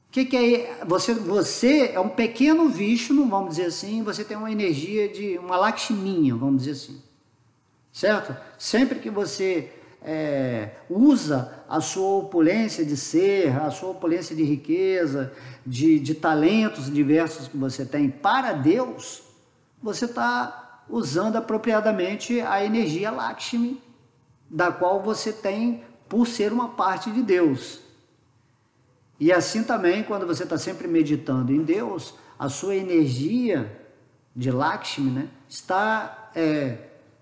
O que é? Você é um pequeno Vishnu, vamos dizer assim, você tem uma energia de uma Lakshminha, vamos dizer assim. Certo? Sempre que você usa a sua opulência de ser, a sua opulência de riqueza, de talentos diversos que você tem para Deus, você está usando apropriadamente a energia Lakshmi, da qual você tem por ser uma parte de Deus. E assim também, quando você está sempre meditando em Deus, a sua energia de Lakshmi, né, está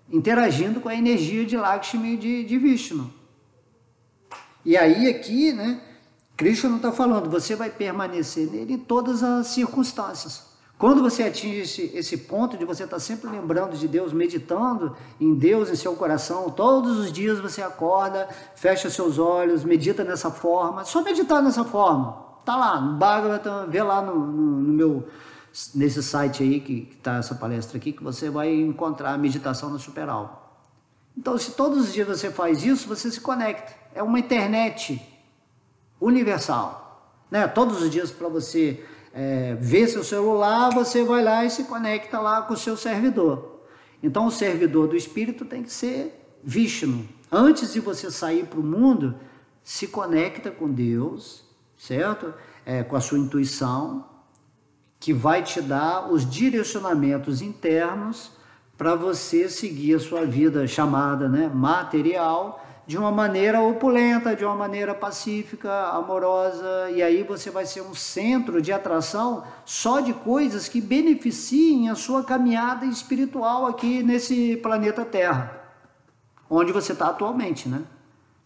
interagindo com a energia de Lakshmi de Vishnu. E aí aqui, né, Krishna está falando, você vai permanecer nele em todas as circunstâncias. Quando você atinge esse ponto de você estar sempre lembrando de Deus, meditando em Deus em seu coração, todos os dias você acorda, fecha seus olhos, medita nessa forma, só meditar nessa forma. Tá lá, no Bhagavatam, vê lá nesse site aí que está essa palestra aqui, que você vai encontrar a meditação na Superalma. Então, se todos os dias você faz isso, você se conecta. É uma internet universal. Né? Todos os dias para você ver seu celular, você vai lá e se conecta lá com o seu servidor. Então, o servidor do espírito tem que ser Vishnu. Antes de você sair para o mundo, se conecta com Deus, certo? Com a sua intuição, que vai te dar os direcionamentos internos para você seguir a sua vida chamada, né, material, de uma maneira opulenta, de uma maneira pacífica, amorosa, e aí você vai ser um centro de atração só de coisas que beneficiem a sua caminhada espiritual aqui nesse planeta Terra, onde você está atualmente, né?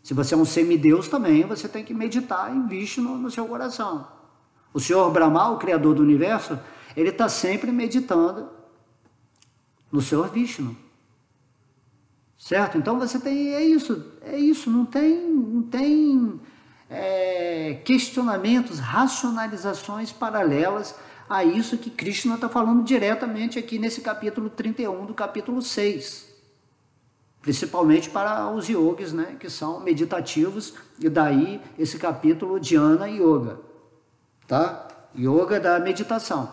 Se você é um semideus também, você tem que meditar em Vishnu no seu coração. O Senhor Brahma, o Criador do Universo, ele está sempre meditando no Senhor Vishnu. Certo? Então você tem, é isso, não tem questionamentos, racionalizações paralelas a isso que Krishna está falando diretamente aqui nesse capítulo 31 do capítulo 6. Principalmente para os yogis, né, que são meditativos, e daí esse capítulo Dhyana Yoga, tá? Yoga da meditação.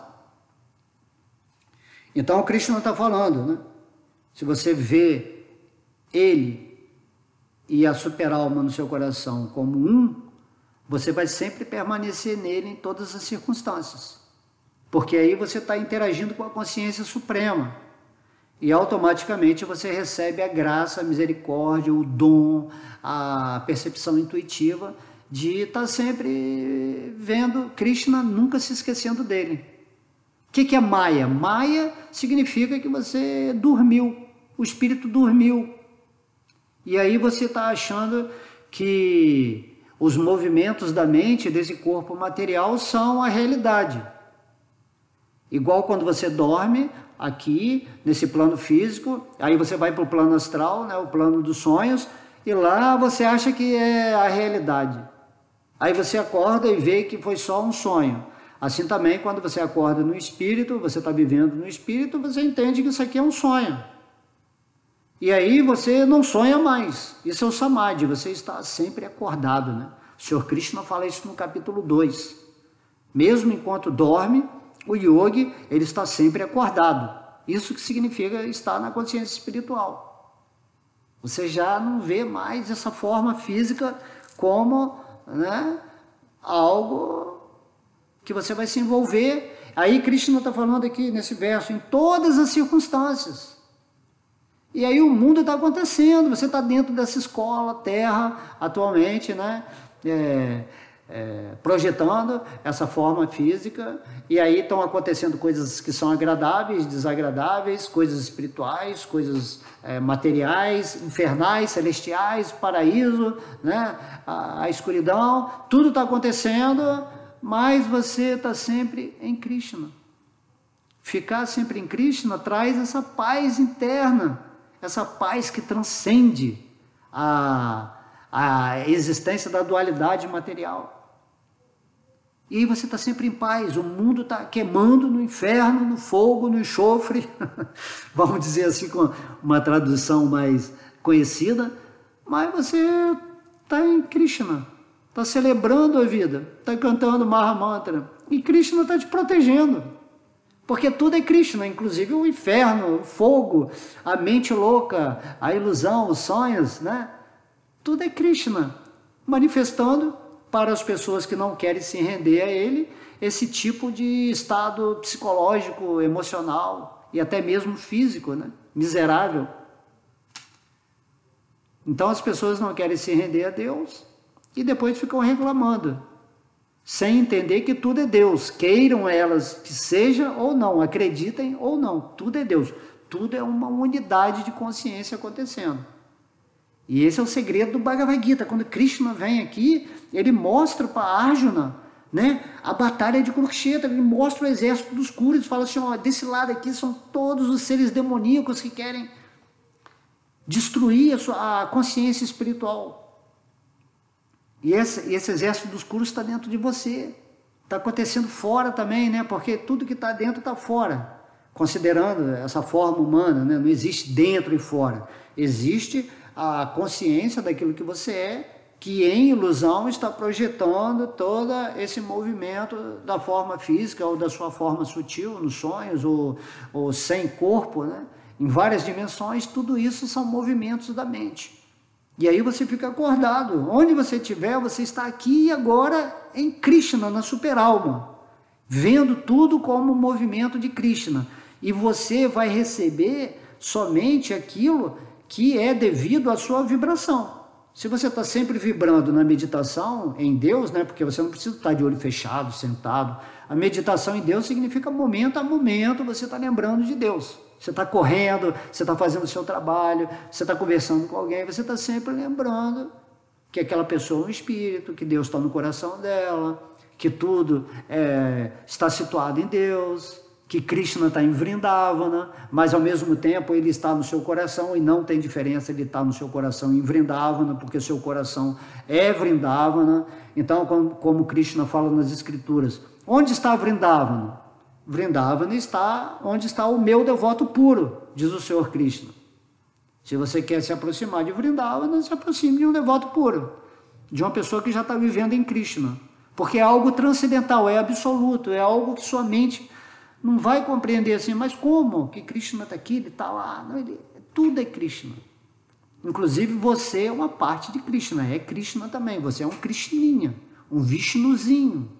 Então, Krishna está falando, né? Se você vê ele e a superalma no seu coração como um, você vai sempre permanecer nele em todas as circunstâncias. Porque aí você está interagindo com a consciência suprema. E automaticamente você recebe a graça, a misericórdia, o dom, a percepção intuitiva de estar sempre vendo Krishna, nunca se esquecendo dele. O que é Maya? Maya significa que você dormiu, o espírito dormiu. E aí você está achando que os movimentos da mente desse corpo material são a realidade. Igual quando você dorme aqui, nesse plano físico, aí você vai para o plano astral, né, o plano dos sonhos, e lá você acha que é a realidade. Aí você acorda e vê que foi só um sonho. Assim também, quando você acorda no espírito, você está vivendo no espírito, você entende que isso aqui é um sonho. E aí você não sonha mais. Isso é o samadhi, você está sempre acordado, né? O Senhor Krishna fala isso no capítulo 2. Mesmo enquanto dorme, o yogi, ele está sempre acordado. Isso que significa estar na consciência espiritual. Você já não vê mais essa forma física como, né, algo que você vai se envolver. Aí Krishna está falando aqui nesse verso, em todas as circunstâncias. E aí o mundo está acontecendo, você está dentro dessa escola, terra, atualmente, né? Projetando essa forma física, e aí estão acontecendo coisas que são agradáveis, desagradáveis, coisas espirituais, coisas materiais, infernais, celestiais, paraíso, né? A escuridão, tudo está acontecendo, mas você está sempre em Krishna. Ficar sempre em Krishna traz essa paz interna, essa paz que transcende a existência da dualidade material. E aí você está sempre em paz, o mundo está queimando no inferno, no fogo, no enxofre, vamos dizer assim com uma tradução mais conhecida, mas você está em Krishna, está celebrando a vida, está cantando Maha Mantra, e Krishna está te protegendo, porque tudo é Krishna, inclusive o inferno, o fogo, a mente louca, a ilusão, os sonhos, né? Tudo é Krishna, manifestando para as pessoas que não querem se render a ele, esse tipo de estado psicológico, emocional e até mesmo físico, né? Miserável. Então as pessoas não querem se render a Deus e depois ficam reclamando, sem entender que tudo é Deus, queiram elas que seja ou não, acreditem ou não, tudo é Deus, tudo é uma unidade de consciência acontecendo. E esse é o segredo do Bhagavad Gita. Quando Krishna vem aqui, ele mostra para Arjuna, né, a batalha de Kurukshetra, ele mostra o exército dos Kuris, fala assim, ó, desse lado aqui são todos os seres demoníacos que querem destruir a consciência espiritual. E esse exército dos Kuris está dentro de você. Está acontecendo fora também, né, porque tudo que está dentro está fora. Considerando essa forma humana, né, não existe dentro e fora. Existe a consciência daquilo que você é, que em ilusão está projetando todo esse movimento da forma física ou da sua forma sutil, nos sonhos, ou sem corpo, né? Em várias dimensões, tudo isso são movimentos da mente. E aí você fica acordado, onde você estiver, você está aqui e agora em Krishna, na superalma, vendo tudo como um movimento de Krishna. E você vai receber somente aquilo que é devido à sua vibração. Se você está sempre vibrando na meditação em Deus, né, porque você não precisa estar de olho fechado, sentado. A meditação em Deus significa momento a momento você está lembrando de Deus. Você está correndo, você está fazendo o seu trabalho, você está conversando com alguém, você está sempre lembrando que aquela pessoa é um espírito, que Deus está no coração dela, que tudo está situado em Deus, que Krishna está em Vrindavana, mas ao mesmo tempo ele está no seu coração, e não tem diferença ele estar no seu coração em Vrindavana, porque seu coração é Vrindavana. Então, como Krishna fala nas escrituras, onde está Vrindavana? Vrindavana está onde está o meu devoto puro, diz o Senhor Krishna. Se você quer se aproximar de Vrindavana, se aproxime de um devoto puro, de uma pessoa que já está vivendo em Krishna, porque é algo transcendental, é absoluto, é algo que sua mente não vai compreender assim, mas como? Que Krishna está aqui, ele está lá, não, tudo é Krishna. Inclusive você é uma parte de Krishna, é Krishna também, você é um Krishninha, um Vishnuzinho,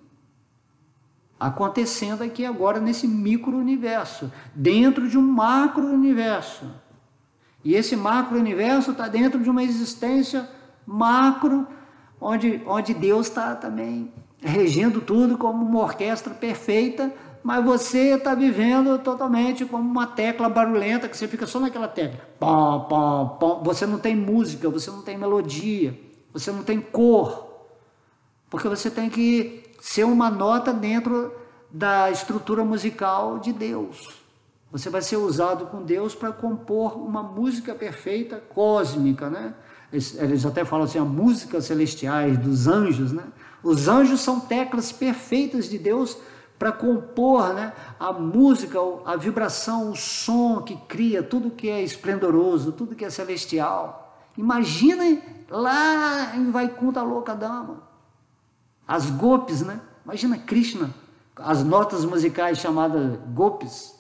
acontecendo aqui agora nesse micro-universo, dentro de um macro-universo. E esse macro-universo está dentro de uma existência macro, onde Deus está também regendo tudo como uma orquestra perfeita, mas você está vivendo totalmente como uma tecla barulhenta, que você fica só naquela tecla. Pom, pom, pom. Você não tem música, você não tem melodia, você não tem cor, porque você tem que ser uma nota dentro da estrutura musical de Deus. Você vai ser usado com Deus para compor uma música perfeita, cósmica, né? Eles até falam assim, a música celestiais dos anjos, né? Os anjos são teclas perfeitas de Deus para compor, né, a música, a vibração, o som que cria tudo que é esplendoroso, tudo que é celestial. Imaginem lá em Vaikuntha Lokadama, as gopis, né? Imagina Krishna, as notas musicais chamadas gopis,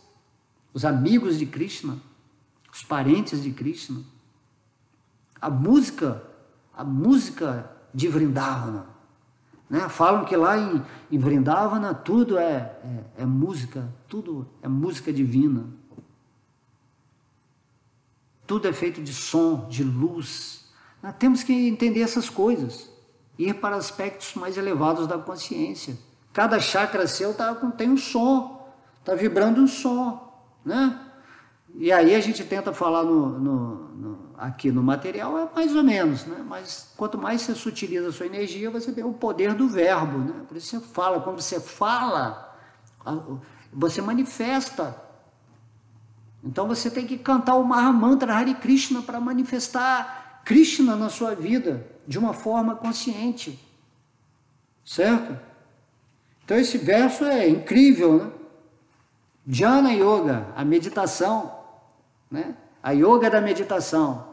os amigos de Krishna, os parentes de Krishna, a música de Vrindavana. Né? Falam que lá em Vrindavana tudo é música, tudo é música divina. Tudo é feito de som, de luz. Nós temos que entender essas coisas, ir para aspectos mais elevados da consciência. Cada chakra seu tem um som, está vibrando um som, né? E aí a gente tenta falar aqui no material, é mais ou menos, né? Mas quanto mais você sutiliza a sua energia, você tem o poder do verbo, né? Por isso você fala, quando você fala, você manifesta. Então você tem que cantar o Mahamantra Hare Krishna para manifestar Krishna na sua vida, de uma forma consciente, certo? Então esse verso é incrível, né? Jnana Yoga, a meditação, né? A yoga da meditação.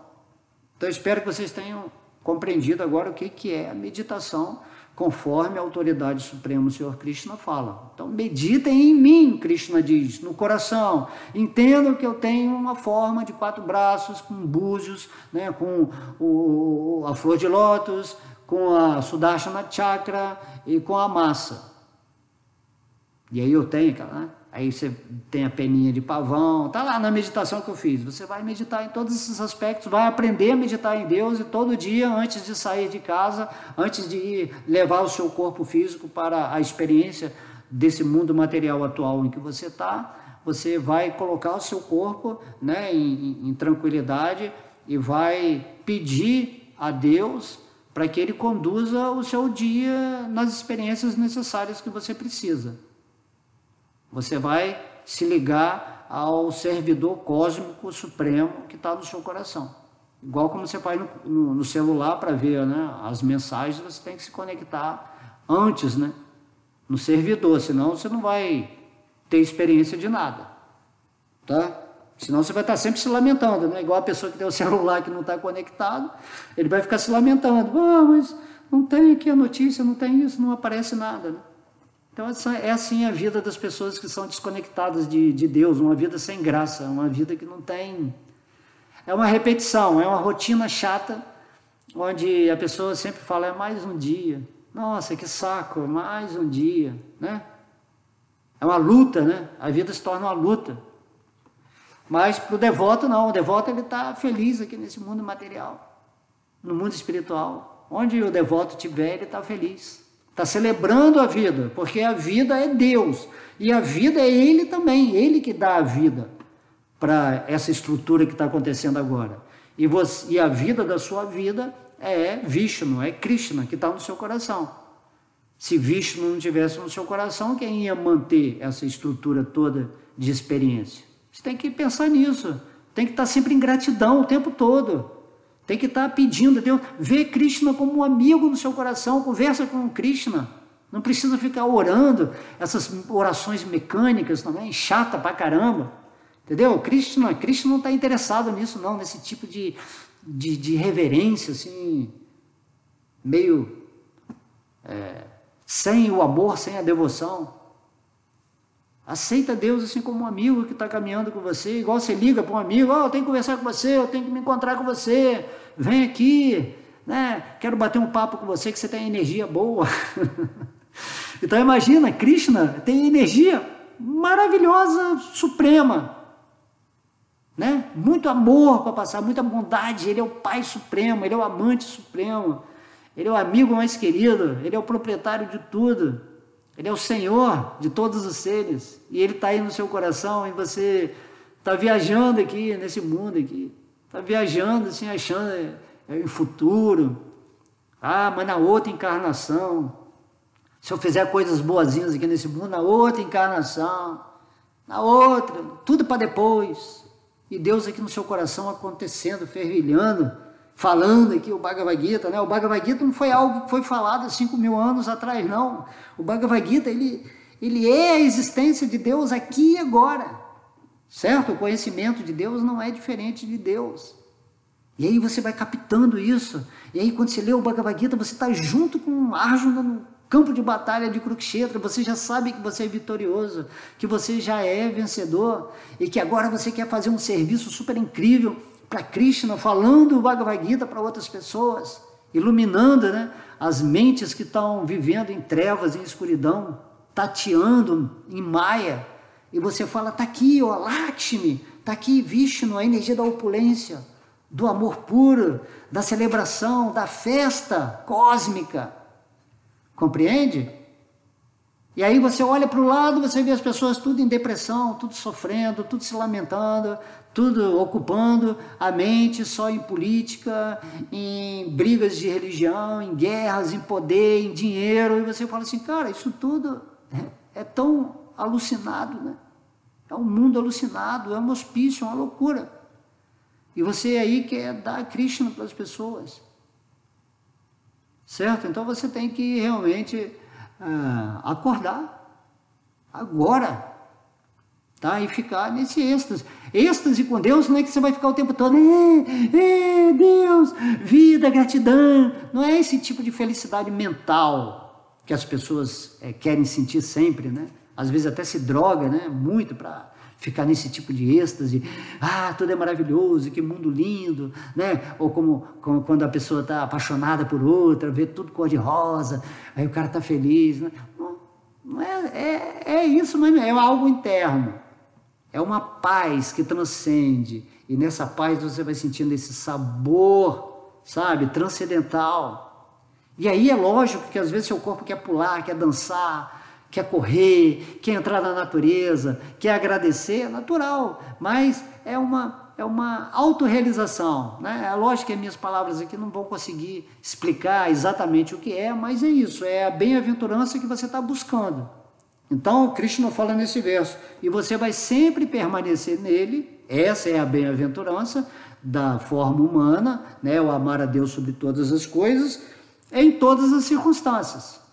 Então, espero que vocês tenham compreendido agora o que é a meditação, conforme a autoridade suprema, o Senhor Krishna, fala. Então, meditem em mim, Krishna diz, no coração. Entendam que eu tenho uma forma de 4 braços, com búzios, né? Com a flor de lótus, com a Sudarshana Chakra e com a massa. E aí eu tenho aquela... Né? Aí você tem a peninha de pavão, está lá na meditação que eu fiz. Você vai meditar em todos esses aspectos, vai aprender a meditar em Deus, e todo dia, antes de sair de casa, antes de ir levar o seu corpo físico para a experiência desse mundo material atual em que você está, você vai colocar o seu corpo, né, em tranquilidade, e vai pedir a Deus para que Ele conduza o seu dia nas experiências necessárias que você precisa. Você vai se ligar ao servidor cósmico supremo que está no seu coração. Igual como você faz no celular para ver, né, as mensagens, você tem que se conectar antes, né, no servidor, senão você não vai ter experiência de nada, tá? Senão você vai estar sempre se lamentando, né? Igual a pessoa que tem o celular que não está conectado, ele vai ficar se lamentando. Mas não tem aqui a notícia, não tem isso, não aparece nada, né? Então, é assim a vida das pessoas que são desconectadas de Deus, uma vida sem graça, uma vida que não tem... É uma repetição, é uma rotina chata, onde a pessoa sempre fala, é mais um dia. Nossa, que saco, mais um dia, né? É uma luta, né? A vida se torna uma luta. Mas para o devoto, não. O devoto, ele está feliz aqui nesse mundo material, no mundo espiritual. Onde o devoto estiver, ele está feliz. Está celebrando a vida, porque a vida é Deus, e a vida é Ele também, Ele que dá a vida para essa estrutura que está acontecendo agora. E a vida da sua vida é Vishnu, é Krishna que está no seu coração. Se Vishnu não estivesse no seu coração, quem ia manter essa estrutura toda de experiência? Você tem que pensar nisso, tem que estar sempre em gratidão o tempo todo, tem que estar pedindo a Deus, vê Krishna como um amigo no seu coração, conversa com Krishna, não precisa ficar orando, essas orações mecânicas também, chata pra caramba, entendeu? Krishna não está interessado nisso não, nesse tipo de reverência, assim, meio sem o amor, sem a devoção. Aceita Deus assim como um amigo que está caminhando com você, igual você liga para um amigo, eu tenho que conversar com você, eu tenho que me encontrar com você, vem aqui, né? Quero bater um papo com você que você tem energia boa. Então imagina, Krishna tem energia maravilhosa, suprema, né? Muito amor para passar, muita bondade, ele é o Pai Supremo, ele é o amante supremo, ele é o amigo mais querido, ele é o proprietário de tudo. Ele é o Senhor de todos os seres, e Ele está aí no seu coração, e você está viajando aqui, nesse mundo aqui, está viajando assim, achando o futuro, mas na outra encarnação, se eu fizer coisas boazinhas aqui nesse mundo, na outra encarnação, na outra, tudo para depois, e Deus aqui no seu coração acontecendo, fervilhando, falando aqui o Bhagavad Gita, né? O Bhagavad Gita não foi algo que foi falado há 5.000 anos atrás, não. O Bhagavad Gita, ele é a existência de Deus aqui e agora, certo? O conhecimento de Deus não é diferente de Deus. E aí você vai captando isso, e aí quando você lê o Bhagavad Gita, você está junto com Arjuna no campo de batalha de Kurukshetra, você já sabe que você é vitorioso, que você já é vencedor, e que agora você quer fazer um serviço super incrível para Krishna, falando o Bhagavad Gita para outras pessoas, iluminando, né, as mentes que estão vivendo em trevas, em escuridão, tateando em Maya, e você fala, está aqui, ó, Lakshmi, está aqui Vishnu, a energia da opulência, do amor puro, da celebração, da festa cósmica, compreende? E aí você olha para o lado, você vê as pessoas tudo em depressão, tudo sofrendo, tudo se lamentando, tudo ocupando a mente só em política, em brigas de religião, em guerras, em poder, em dinheiro, e você fala assim, cara, isso tudo é tão alucinado, né? É um mundo alucinado, é um hospício, é uma loucura. E você aí quer dar Krishna para as pessoas, certo? Então você tem que realmente acordar agora, tá? E ficar nesse êxtase com Deus, não é que você vai ficar o tempo todo, Deus, vida, gratidão, não é esse tipo de felicidade mental que as pessoas querem sentir sempre, né? Às vezes até se droga, né? Muito para ficar nesse tipo de êxtase, tudo é maravilhoso, que mundo lindo, né? Ou como quando a pessoa está apaixonada por outra, vê tudo cor-de-rosa, aí o cara está feliz, né? Não é isso, mas é algo interno, é uma paz que transcende, e nessa paz você vai sentindo esse sabor, sabe, transcendental, e aí é lógico que às vezes seu corpo quer pular, quer dançar, quer correr, quer entrar na natureza, quer agradecer, é natural, mas é uma autorrealização, né? É lógico que as minhas palavras aqui não vão conseguir explicar exatamente o que é, mas é isso, é a bem-aventurança que você está buscando. Então, Krishna fala nesse verso, e você vai sempre permanecer nele, essa é a bem-aventurança da forma humana, né? O amar a Deus sobre todas as coisas, em todas as circunstâncias.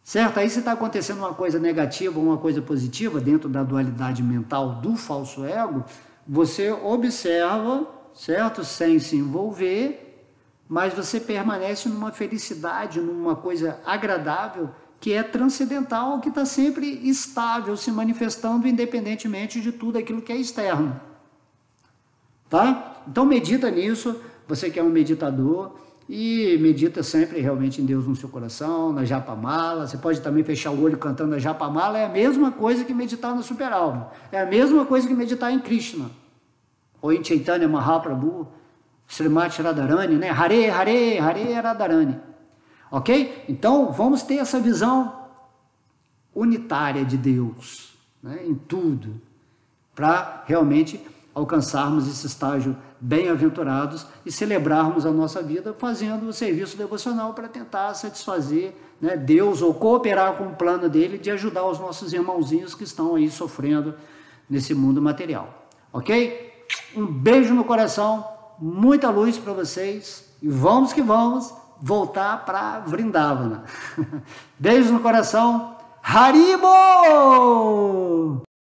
Certo? Aí se está acontecendo uma coisa negativa ou uma coisa positiva dentro da dualidade mental do falso ego, você observa, certo? Sem se envolver, mas você permanece numa felicidade, numa coisa agradável, que é transcendental, que está sempre estável, se manifestando independentemente de tudo aquilo que é externo. Tá? Então medita nisso, você que é um meditador, e medita sempre realmente em Deus no seu coração, na Japamala. Você pode também fechar o olho cantando a Japamala, é a mesma coisa que meditar na Superalma, é a mesma coisa que meditar em Krishna, ou em Chaitanya Mahaprabhu, Srimati Radharani, né? Hare, Hare, Hare Radharani, ok? Então vamos ter essa visão unitária de Deus, né? Em tudo, para realmente alcançarmos esse estágio bem-aventurados e celebrarmos a nossa vida fazendo o serviço devocional para tentar satisfazer, né, Deus ou cooperar com o plano dele de ajudar os nossos irmãozinhos que estão aí sofrendo nesse mundo material. Ok? Um beijo no coração, muita luz para vocês e vamos que vamos voltar para Vrindavana. Beijo no coração. Haribo!